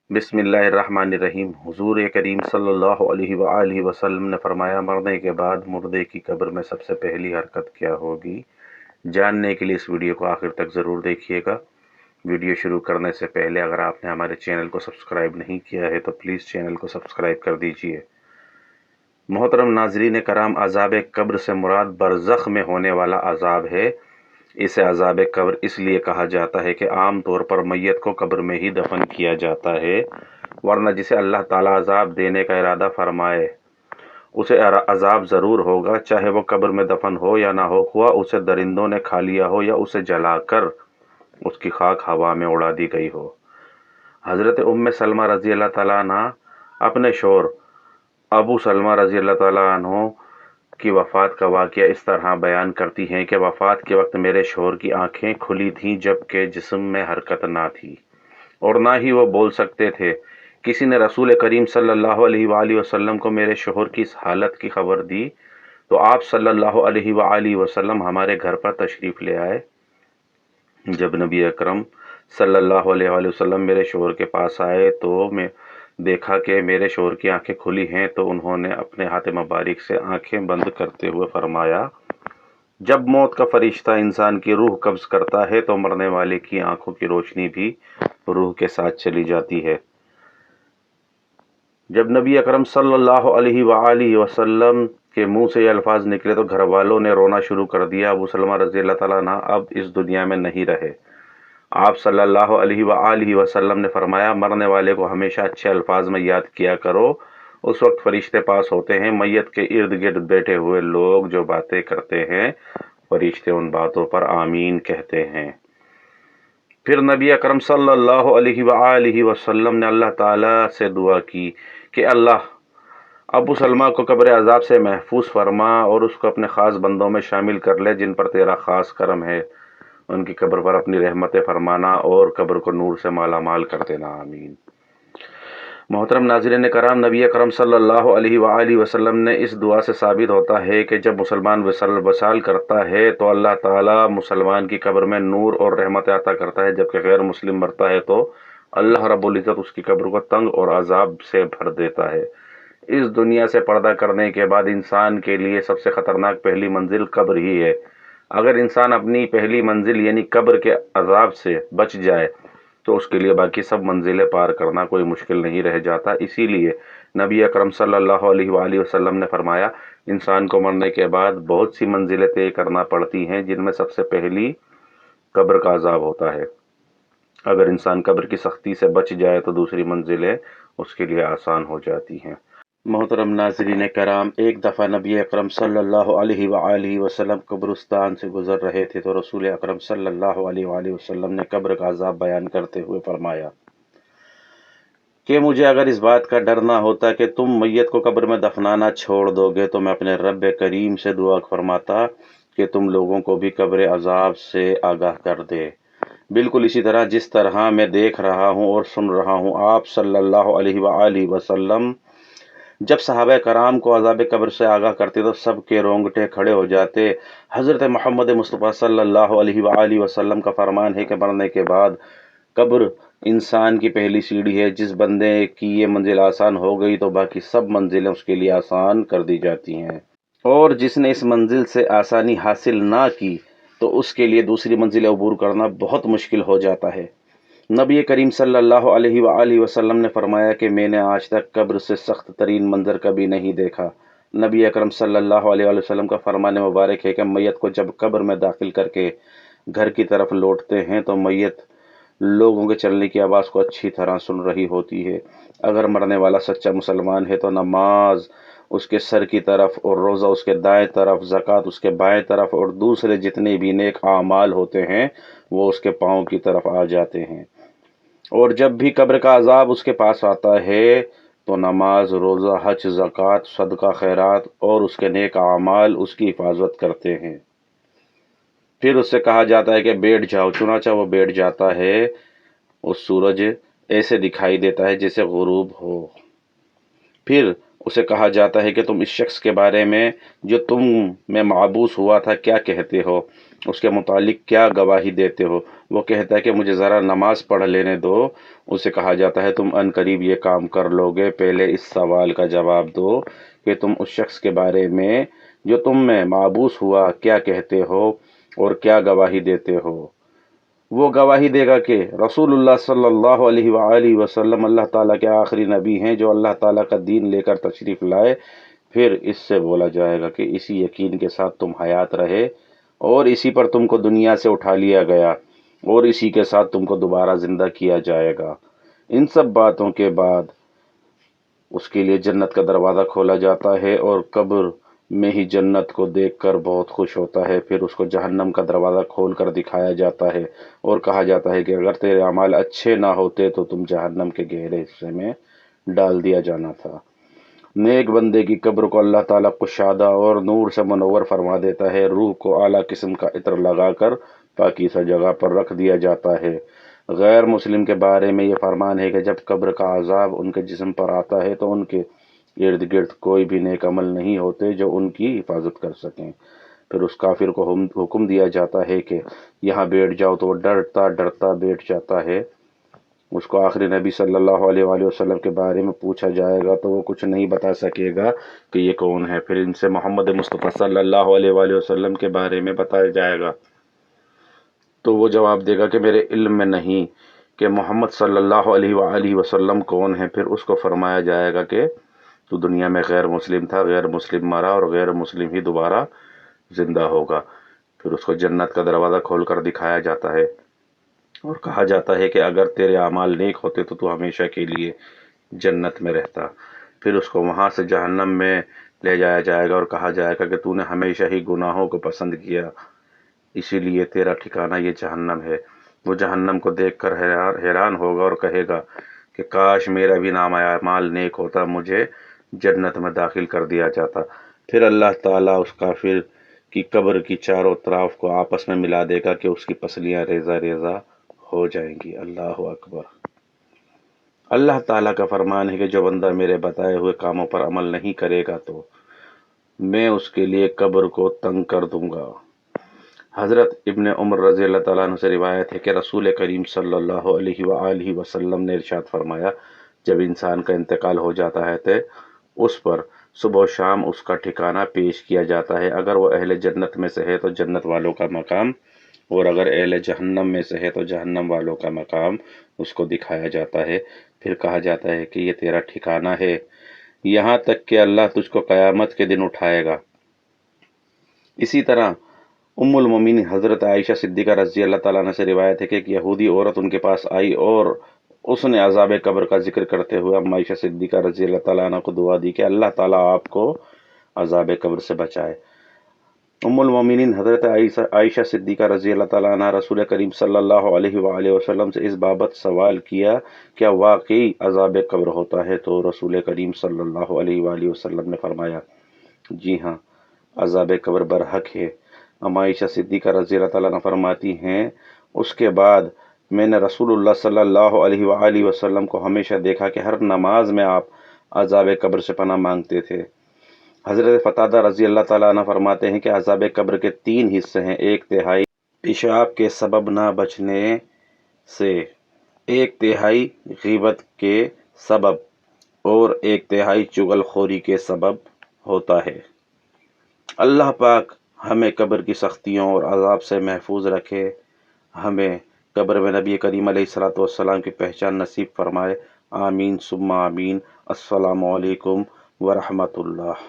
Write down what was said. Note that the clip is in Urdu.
بسم اللہ الرحمن الرحیم۔ حضور کریم صلی اللہ علیہ وآلہ وسلم نے فرمایا، مرنے کے بعد مردے کی قبر میں سب سے پہلی حرکت کیا ہوگی؟ جاننے کے لیے اس ویڈیو کو آخر تک ضرور دیکھیے گا۔ ویڈیو شروع کرنے سے پہلے اگر آپ نے ہمارے چینل کو سبسکرائب نہیں کیا ہے تو پلیز چینل کو سبسکرائب کر دیجیے۔ محترم ناظرین کرام، عذاب قبر سے مراد برزخ میں ہونے والا عذاب ہے۔ اسے عذاب قبر اس لیے کہا جاتا ہے کہ عام طور پر میت کو قبر میں ہی دفن کیا جاتا ہے، ورنہ جسے اللہ تعالیٰ عذاب دینے کا ارادہ فرمائے اسے عذاب ضرور ہوگا، چاہے وہ قبر میں دفن ہو یا نہ ہو، خواہ اسے درندوں نے کھا لیا ہو یا اسے جلا کر اس کی خاک ہوا میں اڑا دی گئی ہو۔ حضرت ام سلمہ رضی اللہ تعالیٰ عنہ اپنے شوہر ابو سلمہ رضی اللہ تعالیٰ عنہ کی وفات کا واقعہ اس طرح بیان کرتی ہیں کہ وفات کے وقت میرے شوہر کی آنکھیں کھلی تھیں جبکہ جسم میں حرکت نہ تھی اور نہ ہی وہ بول سکتے تھے۔ کسی نے رسول کریم صلی اللہ علیہ وآلہ وسلم کو میرے شوہر کی اس حالت کی خبر دی تو آپ صلی اللہ علیہ وآلہ وسلم ہمارے گھر پر تشریف لے آئے۔ جب نبی اکرم صلی اللہ علیہ وآلہ وسلم میرے شوہر کے پاس آئے تو میں دیکھا کہ میرے شوہر کی آنکھیں کھلی ہیں، تو انہوں نے اپنے ہاتھ مبارک سے آنکھیں بند کرتے ہوئے فرمایا، جب موت کا فرشتہ انسان کی روح قبض کرتا ہے تو مرنے والے کی آنکھوں کی روشنی بھی روح کے ساتھ چلی جاتی ہے۔ جب نبی اکرم صلی اللہ علیہ وآلہ وسلم کے منہ سے یہ الفاظ نکلے تو گھر والوں نے رونا شروع کر دیا۔ ابو سلمہ رضی اللہ تعالیٰ عنہ اب اس دنیا میں نہیں رہے۔ آپ صلی اللہ علیہ وآلہ وسلم نے فرمایا، مرنے والے کو ہمیشہ اچھے الفاظ میں یاد کیا کرو، اس وقت فرشتے پاس ہوتے ہیں۔ میت کے ارد گرد بیٹھے ہوئے لوگ جو باتیں کرتے ہیں فرشتے ان باتوں پر آمین کہتے ہیں۔ پھر نبی اکرم صلی اللہ علیہ وآلہ وسلم نے اللہ تعالیٰ سے دعا کی کہ اللہ ابو سلمہ کو قبر عذاب سے محفوظ فرما اور اس کو اپنے خاص بندوں میں شامل کر لے جن پر تیرا خاص کرم ہے۔ ان کی قبر پر اپنی رحمتیں فرمانا اور قبر کو نور سے مالا مال کر دینا، آمین۔ محترم ناظرین کرام، نبی اکرم صلی اللہ علیہ وآلہ وسلم نے اس دعا سے ثابت ہوتا ہے کہ جب مسلمان وصال کرتا ہے تو اللہ تعالیٰ مسلمان کی قبر میں نور اور رحمت عطا کرتا ہے، جبکہ غیر مسلم مرتا ہے تو اللہ رب العزت اس کی قبر کو تنگ اور عذاب سے بھر دیتا ہے۔ اس دنیا سے پردہ کرنے کے بعد انسان کے لیے سب سے خطرناک پہلی منزل قبر ہی ہے۔ اگر انسان اپنی پہلی منزل یعنی قبر کے عذاب سے بچ جائے تو اس کے لیے باقی سب منزلیں پار کرنا کوئی مشکل نہیں رہ جاتا۔ اسی لیے نبی اکرم صلی اللہ علیہ وآلہ وسلم نے فرمایا، انسان کو مرنے کے بعد بہت سی منزلیں طے کرنا پڑتی ہیں، جن میں سب سے پہلی قبر کا عذاب ہوتا ہے۔ اگر انسان قبر کی سختی سے بچ جائے تو دوسری منزلیں اس کے لیے آسان ہو جاتی ہیں۔ محترم ناظرین کرام، ایک دفعہ نبی اکرم صلی اللہ علیہ وآلہ وسلم قبرستان سے گزر رہے تھے تو رسول اکرم صلی اللہ علیہ وآلہ وسلم نے قبر کا عذاب بیان کرتے ہوئے فرمایا کہ مجھے اگر اس بات کا ڈر نہ ہوتا کہ تم میت کو قبر میں دفنانا چھوڑ دو گے تو میں اپنے رب کریم سے دعا فرماتا کہ تم لوگوں کو بھی قبر عذاب سے آگاہ کر دے، بالکل اسی طرح جس طرح میں دیکھ رہا ہوں اور سن رہا ہوں۔ آپ صلی اللہ علیہ وآلہ وسلم جب صحابہ کرام کو عذاب قبر سے آگاہ کرتے تو سب کے رونگٹے کھڑے ہو جاتے۔ حضرت محمد مصطفیٰ صلی اللہ علیہ وآلہ وسلم کا فرمان ہے کہ مرنے کے بعد قبر انسان کی پہلی سیڑھی ہے۔ جس بندے کی یہ منزل آسان ہو گئی تو باقی سب منزلیں اس کے لیے آسان کر دی جاتی ہیں، اور جس نے اس منزل سے آسانی حاصل نہ کی تو اس کے لیے دوسری منزل عبور کرنا بہت مشکل ہو جاتا ہے۔ نبی کریم صلی اللہ علیہ وآلہ وسلم نے فرمایا کہ میں نے آج تک قبر سے سخت ترین منظر کبھی نہیں دیکھا۔ نبی اکرم صلی اللہ علیہ وآلہ وسلم کا فرمان مبارک ہے کہ میت کو جب قبر میں داخل کر کے گھر کی طرف لوٹتے ہیں تو میت لوگوں کے چلنے کی آواز کو اچھی طرح سن رہی ہوتی ہے۔ اگر مرنے والا سچا مسلمان ہے تو نماز اس کے سر کی طرف اور روزہ اس کے دائیں طرف، زکوٰۃ اس کے بائیں طرف اور دوسرے جتنے بھی نیک اعمال ہوتے ہیں وہ اس کے پاؤں کی طرف آ جاتے ہیں۔ اور جب بھی قبر کا عذاب اس کے پاس آتا ہے تو نماز، روزہ، حج، زکوٰۃ، صدقہ خیرات اور اس کے نیک اعمال اس کی حفاظت کرتے ہیں۔ پھر اس سے کہا جاتا ہے کہ بیٹھ جاؤ، چنانچہ وہ بیٹھ جاتا ہے۔ اس سورج ایسے دکھائی دیتا ہے جیسے غروب ہو۔ پھر اسے کہا جاتا ہے کہ تم اس شخص کے بارے میں جو تم میں معبوس ہوا تھا کیا کہتے ہو، اس کے متعلق کیا گواہی دیتے ہو؟ وہ کہتا ہے کہ مجھے ذرا نماز پڑھ لینے دو۔ اسے کہا جاتا ہے تم ان قریب یہ کام کر لو گے، پہلے اس سوال کا جواب دو کہ تم اس شخص کے بارے میں جو تم میں معبوس ہوا کیا کہتے ہو اور کیا گواہی دیتے ہو۔ وہ گواہی دے گا کہ رسول اللہ صلی اللہ علیہ وآلہ وسلم اللہ تعالیٰ کے آخری نبی ہیں جو اللہ تعالیٰ کا دین لے کر تشریف لائے۔ پھر اس سے بولا جائے گا کہ اسی یقین کے ساتھ تم حیات رہے اور اسی پر تم کو دنیا سے اٹھا لیا گیا اور اسی کے ساتھ تم کو دوبارہ زندہ کیا جائے گا۔ ان سب باتوں کے بعد اس کے لیے جنت کا دروازہ کھولا جاتا ہے اور قبر میں ہی جنت کو دیکھ کر بہت خوش ہوتا ہے۔ پھر اس کو جہنم کا دروازہ کھول کر دکھایا جاتا ہے اور کہا جاتا ہے کہ اگر تیرے اعمال اچھے نہ ہوتے تو تم جہنم کے گہرے حصے میں ڈال دیا جانا تھا۔ نیک بندے کی قبر کو اللہ تعالیٰ کشادہ اور نور سے منور فرما دیتا ہے، روح کو اعلیٰ قسم کا عطر لگا کر پاکیزہ جگہ پر رکھ دیا جاتا ہے۔ غیر مسلم کے بارے میں یہ فرمان ہے کہ جب قبر کا عذاب ان کے جسم پر آتا ہے تو ان کے ارد گرد کوئی بھی نیک عمل نہیں ہوتے جو ان کی حفاظت کر سکیں۔ پھر اس کافر کو حکم دیا جاتا ہے کہ یہاں بیٹھ جاؤ تو وہ ڈرتا ڈرتا بیٹھ جاتا ہے۔ اس کو آخری نبی صلی اللہ علیہ وآلہ وسلم کے بارے میں پوچھا جائے گا تو وہ کچھ نہیں بتا سکے گا کہ یہ کون ہے۔ پھر ان سے محمد مصطفیٰ صلی اللہ علیہ وآلہ وسلم کے بارے میں بتایا جائے گا تو وہ جواب دے گا کہ میرے علم میں نہیں کہ محمد صلی اللہ علیہ وآلہ وسلم کون ہے۔ پھر اس کو فرمایا جائے گا کہ تو دنیا میں غیر مسلم تھا، غیر مسلم مرا اور غیر مسلم ہی دوبارہ زندہ ہوگا۔ پھر اس کو جنت کا دروازہ کھول کر دکھایا جاتا ہے اور کہا جاتا ہے کہ اگر تیرے اعمال نیک ہوتے تو تو ہمیشہ کے لیے جنت میں رہتا۔ پھر اس کو وہاں سے جہنم میں لے جایا جائے گا اور کہا جائے گا کہ تو نے ہمیشہ ہی گناہوں کو پسند کیا، اسی لیے تیرا ٹھکانہ یہ جہنم ہے۔ وہ جہنم کو دیکھ کر حیران ہوگا اور کہے گا کہ کاش میرا بھی نام اعمال نیک ہوتا، مجھے جنت میں داخل کر دیا جاتا۔ پھر اللہ تعالیٰ اس کافر کی قبر کی چاروں طرف کو آپس میں ملا دے گا کہ اس کی پسلیاں ریزہ ریزہ ہو جائیں گی۔ اللہ اکبر۔ اللہ تعالیٰ کا فرمان ہے کہ جو بندہ میرے بتائے ہوئے کاموں پر عمل نہیں کرے گا تو میں اس کے لیے قبر کو تنگ کر دوں گا۔ حضرت ابن عمر رضی اللہ تعالیٰ عنہ سے روایت ہے کہ رسول کریم صلی اللہ علیہ وآلہ وسلم نے ارشاد فرمایا، جب انسان کا انتقال ہو جاتا ہے تو اس پر صبح و شام اس کا ٹھکانہ پیش کیا جاتا ہے۔ اگر وہ اہل جنت میں سے ہے تو جنت والوں کا مقام، اور اگر اہل جہنم میں سے ہے تو جہنم والوں کا مقام اس کو دکھایا جاتا ہے۔ پھر کہا جاتا ہے کہ یہ تیرا ٹھکانہ ہے، یہاں تک کہ اللہ تجھ کو قیامت کے دن اٹھائے گا۔ اسی طرح ام المومنین حضرت عائشہ صدیقہ رضی اللہ تعالیٰ عنہ سے روایت ہے کہ ایک یہودی عورت ان کے پاس آئی اور اس نے عذاب قبر کا ذکر کرتے ہوئے ام عائشہ صدیقہ رضی اللہ تعالیٰ عنہ کو دعا دی کہ اللہ تعالیٰ آپ کو عذاب قبر سے بچائے۔ ام المومنین حضرت عائشہ صدیقہ رضی اللہ تعالیٰ عنہ رسول کریم صلی اللہ علیہ وآلہ وسلم سے اس بابت سوال کیا کیا واقعی عذاب قبر ہوتا ہے؟ تو رسول کریم صلی اللہ علیہ وآلہ وسلم نے فرمایا جی ہاں، عذاب قبر برحق ہے۔ ام عائشہ صدیقہ رضی اللہ تعالیٰ عنہ فرماتی ہیں اس کے بعد میں نے رسول اللہ صلی اللہ علیہ وآلہ وسلم کو ہمیشہ دیکھا کہ ہر نماز میں آپ عذاب قبر سے پناہ مانگتے تھے۔ حضرت قتادہ رضی اللہ تعالیٰ عنہ فرماتے ہیں کہ عذاب قبر کے 3 حصے ہیں، 1/3 پیشاب کے سبب نہ بچنے سے، 1/3 غیبت کے سبب اور 1/3 چغل خوری کے سبب ہوتا ہے۔ اللہ پاک ہمیں قبر کی سختیوں اور عذاب سے محفوظ رکھے، ہمیں قبر میں نبی کریم علیہ السلام کی پہچان نصیب فرمائے۔ آمین ثم آمین۔ السلام علیکم ورحمۃ اللہ۔